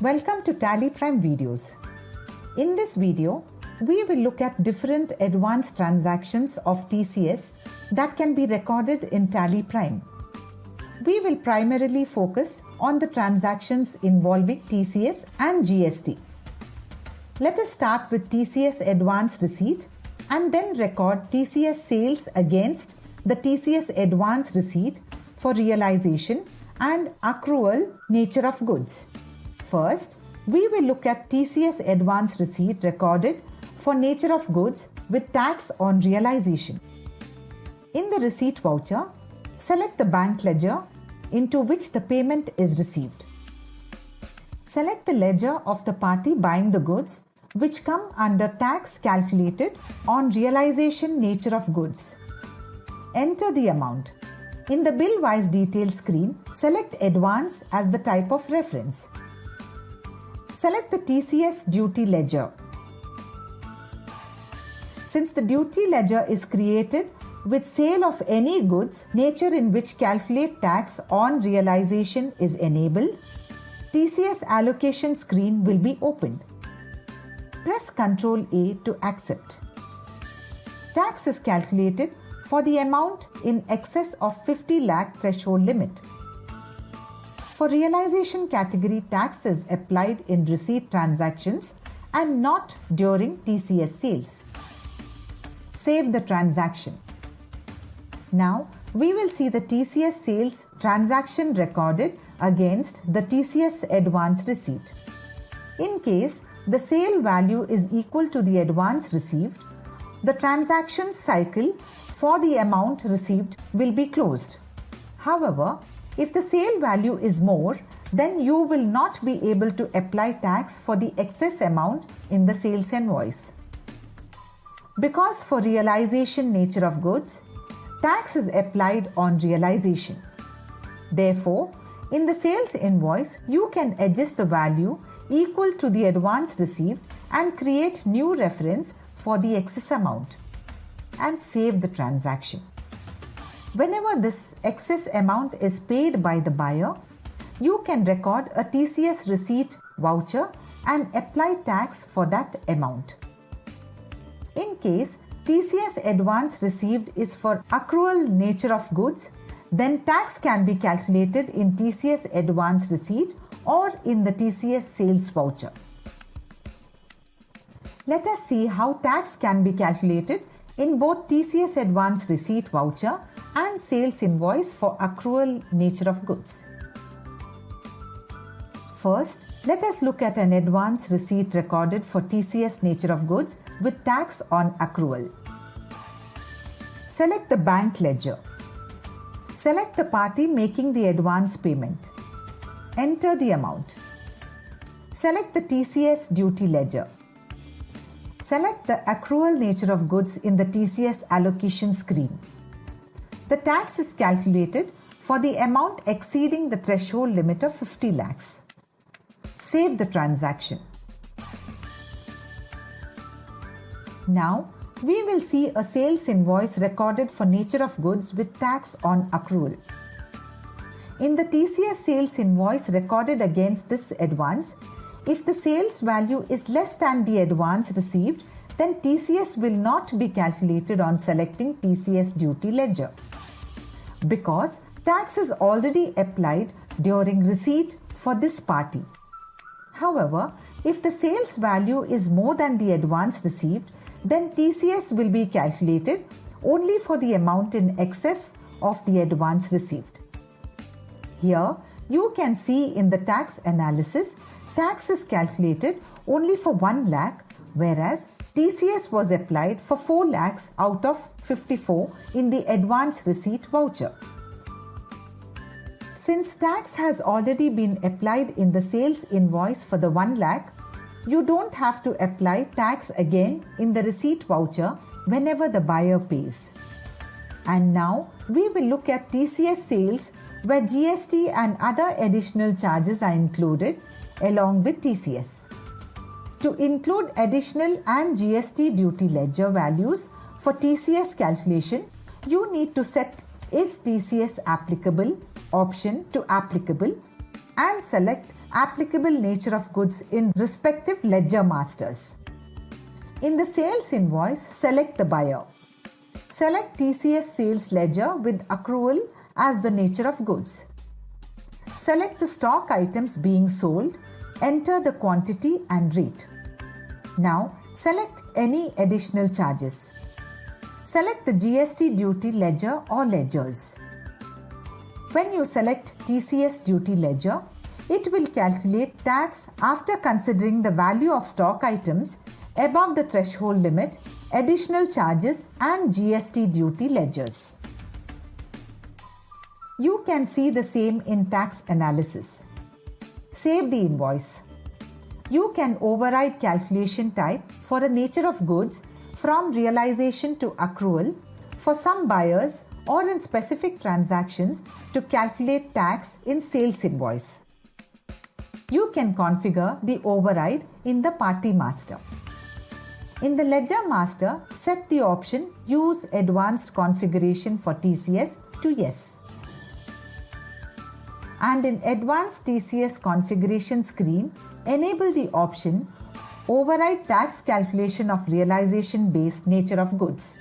Welcome to Tally Prime videos. In this video, we will look at different advanced transactions of TCS that can be recorded in Tally Prime. We will primarily focus on the transactions involving TCS and GST. Let us start with TCS advance receipt and then record TCS sales against the TCS advance receipt for realization and accrual nature of goods. First, we will look at TCS advance receipt recorded for nature of goods with tax on realization. In the receipt voucher, select the bank ledger into which the payment is received. Select the ledger of the party buying the goods which come under tax calculated on realization nature of goods. Enter the amount. In the bill-wise detail screen, select advance as the type of reference. Select the TCS duty ledger. Since the duty ledger is created with sale of any goods, nature in which calculate tax on realization is enabled, TCS allocation screen will be opened. Press Ctrl A to accept. Tax is calculated for the amount in excess of 50 lakh threshold limit. For realization category, tax is applied in receipt transactions and not during TCS sales. Save the transaction. Now, we will see the TCS sales transaction recorded against the TCS advance receipt. In case the sale value is equal to the advance received, the transaction cycle for the amount received will be closed. However, if the sale value is more, then you will not be able to apply tax for the excess amount in the sales invoice. Because for realization nature of goods, tax is applied on realization. Therefore, in the sales invoice, you can adjust the value equal to the advance received and create new reference for the excess amount and save the transaction. Whenever this excess amount is paid by the buyer, you can record a TCS receipt voucher and apply tax for that amount. In case TCS advance received is for accrual nature of goods, then tax can be calculated in TCS advance receipt or in the TCS sales voucher. Let us see how tax can be calculated in both TCS advance receipt voucher and sales invoice for accrual nature of goods. First, let us look at an advance receipt recorded for TCS nature of goods with tax on accrual. Select the bank ledger. Select the party making the advance payment. Enter the amount. Select the TCS duty ledger. Select the accrual nature of goods in the TCS allocation screen. The tax is calculated for the amount exceeding the threshold limit of 50 lakhs. Save the transaction. Now, we will see a sales invoice recorded for nature of goods with tax on accrual. In the TCS sales invoice recorded against this advance, if the sales value is less than the advance received, then TCS will not be calculated on selecting TCS duty ledger, because tax is already applied during receipt for this party. However, if the sales value is more than the advance received, then TCS will be calculated only for the amount in excess of the advance received. Here, you can see in the tax analysis, tax is calculated only for 1 lakh, whereas TCS was applied for 4 lakhs out of 54 in the advance receipt voucher. Since tax has already been applied in the sales invoice for the 1 lakh, you don't have to apply tax again in the receipt voucher whenever the buyer pays. And now we will look at TCS sales where GST and other additional charges are included along with TCS. To include additional and GST duty ledger values for TCS calculation, you need to set Is TCS applicable option to applicable and select applicable nature of goods in respective ledger masters. In the sales invoice, select the buyer. Select TCS sales ledger with accrual as the nature of goods. Select the stock items being sold, enter the quantity and rate. Now, select any additional charges. Select the GST duty ledger or ledgers. When you select TCS duty ledger, it will calculate tax after considering the value of stock items above the threshold limit, additional charges and GST duty ledgers. You can see the same in tax analysis. Save the invoice. You can override calculation type for a nature of goods from realization to accrual for some buyers or in specific transactions to calculate tax in sales invoice. You can configure the override in the party master. In the ledger master, set the option Use Advanced Configuration for TCS to Yes. And in Advanced TCS Configuration screen, enable the option Override Tax Calculation of Realization-Based Nature of Goods.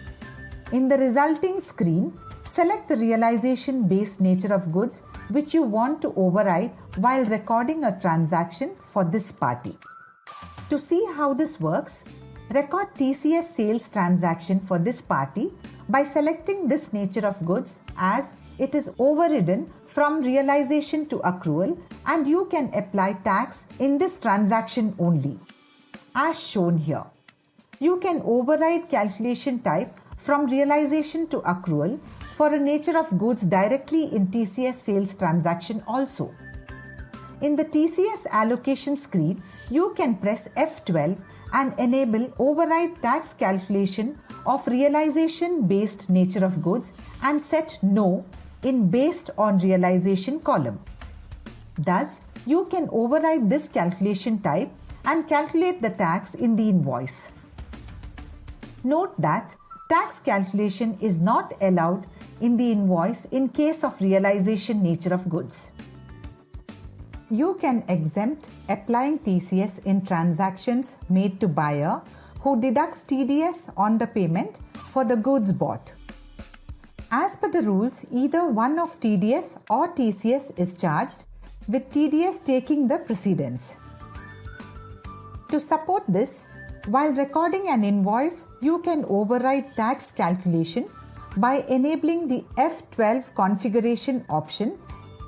In the resulting screen, select the realization-based nature of goods which you want to override while recording a transaction for this party. To see how this works, record TCS sales transaction for this party by selecting this nature of goods as it is overridden from realization to accrual and you can apply tax in this transaction only. As shown here, you can override calculation type from realization to accrual for a nature of goods directly in TCS sales transaction also. In the TCS allocation screen, you can press F12 and enable override tax calculation of realization based nature of goods and set No in based on realization column. Thus, you can override this calculation type and calculate the tax in the invoice. Note that tax calculation is not allowed in the invoice in case of realization nature of goods. You can exempt applying TCS in transactions made to buyer who deducts TDS on the payment for the goods bought. As per the rules, either one of TDS or TCS is charged, with TDS taking the precedence. To support this, while recording an invoice, you can override tax calculation by enabling the F12 configuration option,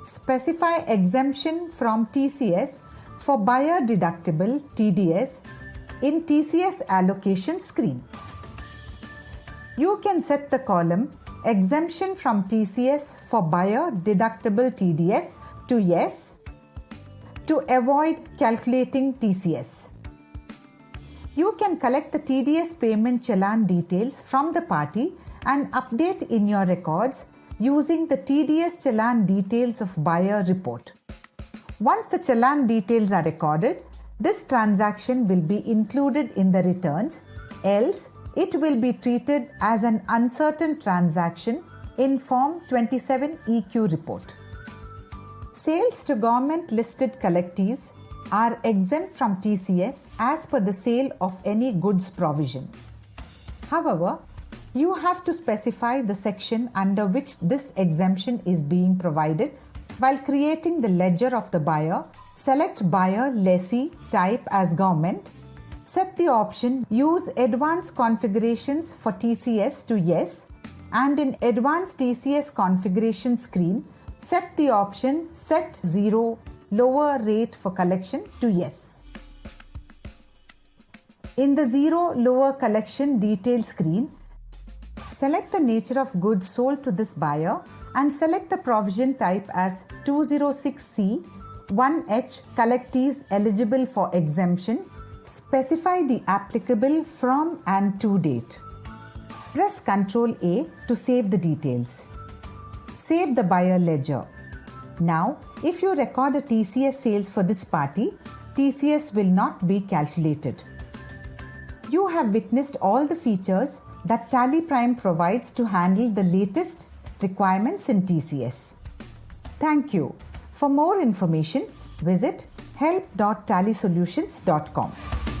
specify exemption from TCS for buyer deductible TDS in TCS allocation screen. You can set the column Exemption from TCS for buyer deductible TDS to Yes to avoid calculating TCS. You can collect the TDS payment challan details from the party and update in your records using the TDS challan details of buyer report. Once the challan details are recorded, this transaction will be included in the returns, else it will be treated as an uncertain transaction in Form 27 EQ report. Sales to government listed collectees are exempt from TCS as per the sale of any goods provision. However, you have to specify the section under which this exemption is being provided while creating the ledger of the buyer. Select buyer lessee type as government. Set the option Use Advanced Configurations for TCS to Yes, and in Advanced TCS Configuration screen, set the option Set 0 Lower Rate for Collection to Yes. In the 0 Lower Collection Detail screen, select the nature of goods sold to this buyer and select the provision type as 206C 1H collectees eligible for exemption. Specify the applicable from and to date. Press Ctrl A to save the details. Save the buyer ledger. Now, if you record a TCS sales for this party, TCS will not be calculated. You have witnessed all the features that Tally Prime provides to handle the latest requirements in TCS. Thank you. For more information, visit help.tallysolutions.com.